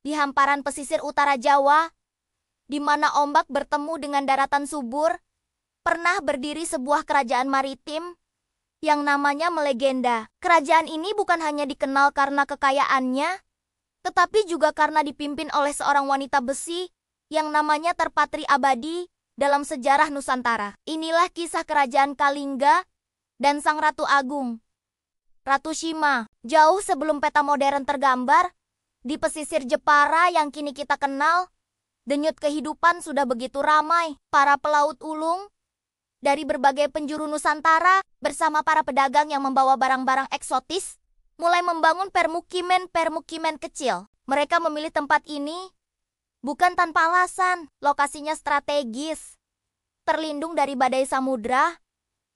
Di hamparan pesisir utara Jawa, di mana ombak bertemu dengan daratan subur, pernah berdiri sebuah kerajaan maritim yang namanya melegenda. Kerajaan ini bukan hanya dikenal karena kekayaannya, tetapi juga karena dipimpin oleh seorang wanita besi yang namanya terpatri abadi dalam sejarah Nusantara. Inilah kisah kerajaan Kalingga dan Sang Ratu Agung, Ratu Shima. Jauh sebelum peta modern tergambar, di pesisir Jepara yang kini kita kenal, denyut kehidupan sudah begitu ramai. Para pelaut ulung dari berbagai penjuru Nusantara bersama para pedagang yang membawa barang-barang eksotis mulai membangun permukiman kecil. Mereka memilih tempat ini bukan tanpa alasan. Lokasinya strategis, terlindung dari badai samudra,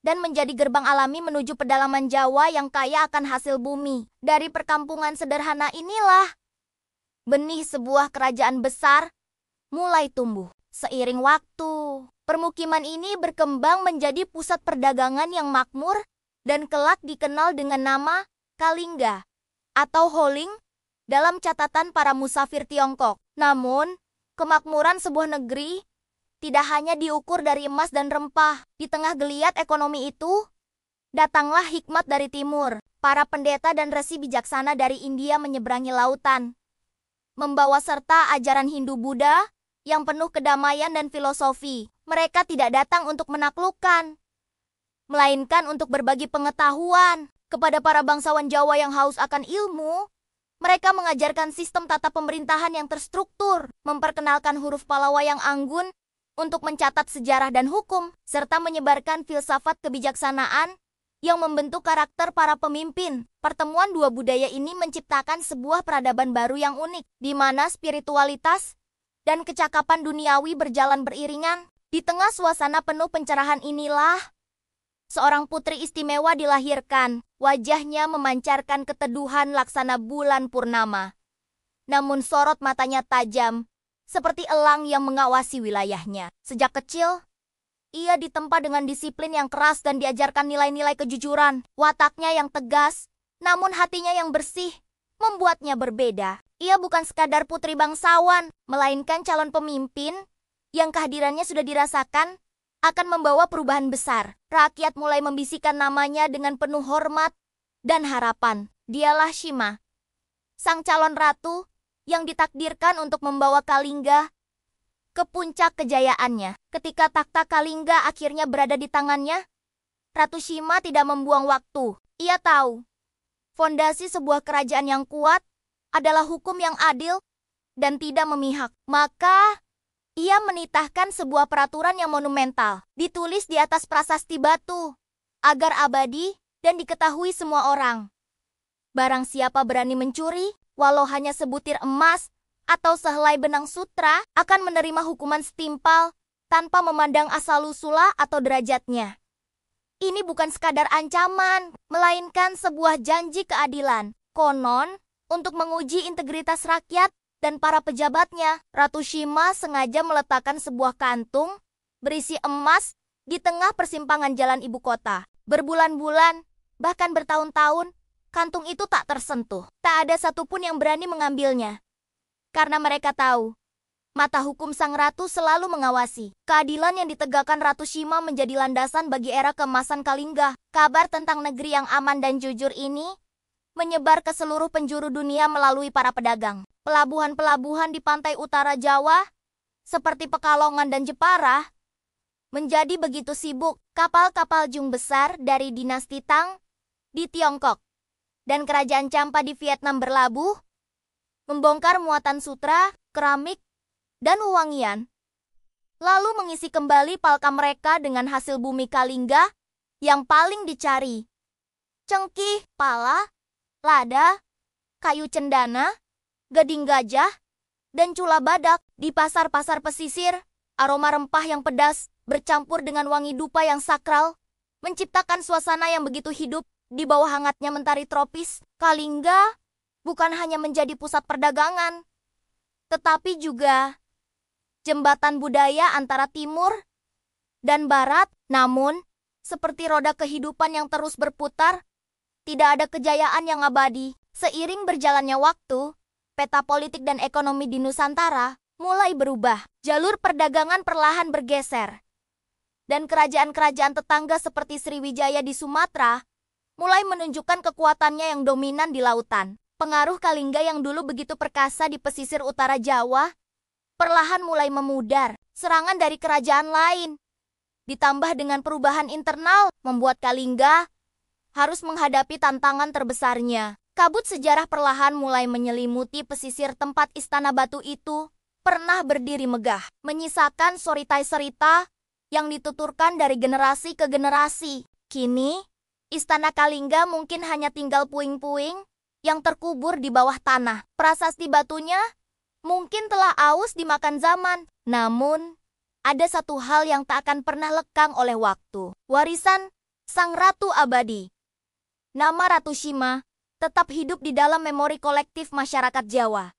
dan menjadi gerbang alami menuju pedalaman Jawa yang kaya akan hasil bumi. Dari perkampungan sederhana inilah benih sebuah kerajaan besar mulai tumbuh. Seiring waktu, permukiman ini berkembang menjadi pusat perdagangan yang makmur dan kelak dikenal dengan nama Kalingga atau Holing dalam catatan para musafir Tiongkok. Namun, kemakmuran sebuah negeri tidak hanya diukur dari emas dan rempah. Di tengah geliat ekonomi itu, datanglah hikmat dari timur. Para pendeta dan resi bijaksana dari India menyeberangi lautan, membawa serta ajaran Hindu-Buddha yang penuh kedamaian dan filosofi. Mereka tidak datang untuk menaklukkan, melainkan untuk berbagi pengetahuan. Kepada para bangsawan Jawa yang haus akan ilmu, mereka mengajarkan sistem tata pemerintahan yang terstruktur, memperkenalkan huruf Pallawa yang anggun untuk mencatat sejarah dan hukum, serta menyebarkan filsafat kebijaksanaan yang membentuk karakter para pemimpin. Pertemuan dua budaya ini menciptakan sebuah peradaban baru yang unik, di mana spiritualitas dan kecakapan duniawi berjalan beriringan. Di tengah suasana penuh pencerahan inilah seorang putri istimewa dilahirkan. Wajahnya memancarkan keteduhan laksana bulan purnama. Namun sorot matanya tajam, seperti elang yang mengawasi wilayahnya. Sejak kecil, ia ditempa dengan disiplin yang keras dan diajarkan nilai-nilai kejujuran. Wataknya yang tegas, namun hatinya yang bersih, membuatnya berbeda. Ia bukan sekadar putri bangsawan, melainkan calon pemimpin yang kehadirannya sudah dirasakan akan membawa perubahan besar. Rakyat mulai membisikkan namanya dengan penuh hormat dan harapan. Dialah Shima, sang calon ratu yang ditakdirkan untuk membawa Kalingga ke puncak kejayaannya. Ketika takhta Kalingga akhirnya berada di tangannya, Ratu Shima tidak membuang waktu. Ia tahu, fondasi sebuah kerajaan yang kuat adalah hukum yang adil dan tidak memihak. Maka ia menitahkan sebuah peraturan yang monumental, ditulis di atas prasasti batu, agar abadi dan diketahui semua orang. Barang siapa berani mencuri, walau hanya sebutir emas atau sehelai benang sutra, akan menerima hukuman setimpal tanpa memandang asal-usula atau derajatnya. Ini bukan sekadar ancaman, melainkan sebuah janji keadilan. Konon, untuk menguji integritas rakyat dan para pejabatnya, Ratu Shima sengaja meletakkan sebuah kantung berisi emas di tengah persimpangan jalan ibu kota. Berbulan-bulan, bahkan bertahun-tahun, kantung itu tak tersentuh. Tak ada satupun yang berani mengambilnya. Karena mereka tahu, mata hukum sang ratu selalu mengawasi. Keadilan yang ditegakkan Ratu Shima menjadi landasan bagi era keemasan Kalingga. Kabar tentang negeri yang aman dan jujur ini menyebar ke seluruh penjuru dunia melalui para pedagang. Pelabuhan-pelabuhan di pantai utara Jawa, seperti Pekalongan dan Jepara, menjadi begitu sibuk. Kapal-kapal jung besar dari dinasti Tang di Tiongkok dan kerajaan Champa di Vietnam berlabuh, membongkar muatan sutra, keramik, dan wewangian, lalu mengisi kembali palka mereka dengan hasil bumi Kalingga yang paling dicari. Cengkih, pala, lada, kayu cendana, gading gajah, dan cula badak. Di pasar-pasar pesisir, aroma rempah yang pedas bercampur dengan wangi dupa yang sakral menciptakan suasana yang begitu hidup. Di bawah hangatnya mentari tropis, Kalingga bukan hanya menjadi pusat perdagangan, tetapi juga jembatan budaya antara timur dan barat. Namun, seperti roda kehidupan yang terus berputar, tidak ada kejayaan yang abadi. Seiring berjalannya waktu, peta politik dan ekonomi di Nusantara mulai berubah. Jalur perdagangan perlahan bergeser. Dan kerajaan-kerajaan tetangga seperti Sriwijaya di Sumatera mulai menunjukkan kekuatannya yang dominan di lautan. Pengaruh Kalingga yang dulu begitu perkasa di pesisir utara Jawa perlahan mulai memudar. Serangan dari kerajaan lain ditambah dengan perubahan internal membuat Kalingga harus menghadapi tantangan terbesarnya. Kabut sejarah perlahan mulai menyelimuti pesisir tempat Istana Batu itu pernah berdiri megah, menyisakan soritai-cerita yang dituturkan dari generasi ke generasi. Kini, Istana Kalingga mungkin hanya tinggal puing-puing yang terkubur di bawah tanah. Prasasti batunya mungkin telah aus dimakan zaman. Namun, ada satu hal yang tak akan pernah lekang oleh waktu. Warisan Sang Ratu Abadi. Nama Ratu Shima tetap hidup di dalam memori kolektif masyarakat Jawa.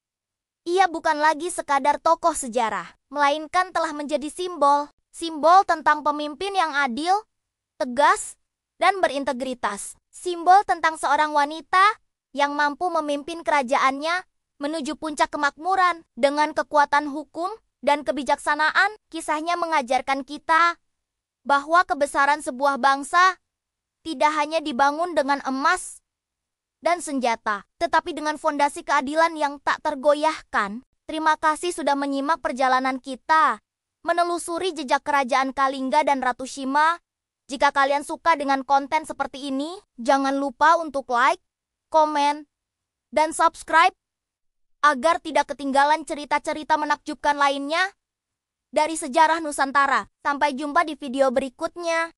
Ia bukan lagi sekadar tokoh sejarah, melainkan telah menjadi simbol tentang pemimpin yang adil, tegas, dan berintegritas. Simbol tentang seorang wanita yang mampu memimpin kerajaannya menuju puncak kemakmuran dengan kekuatan hukum dan kebijaksanaan. Kisahnya mengajarkan kita bahwa kebesaran sebuah bangsa tidak hanya dibangun dengan emas dan senjata, tetapi dengan fondasi keadilan yang tak tergoyahkan. Terima kasih sudah menyimak perjalanan kita menelusuri jejak kerajaan Kalingga dan Ratu Shima. Jika kalian suka dengan konten seperti ini, jangan lupa untuk like, komen, dan subscribe agar tidak ketinggalan cerita-cerita menakjubkan lainnya dari sejarah Nusantara. Sampai jumpa di video berikutnya.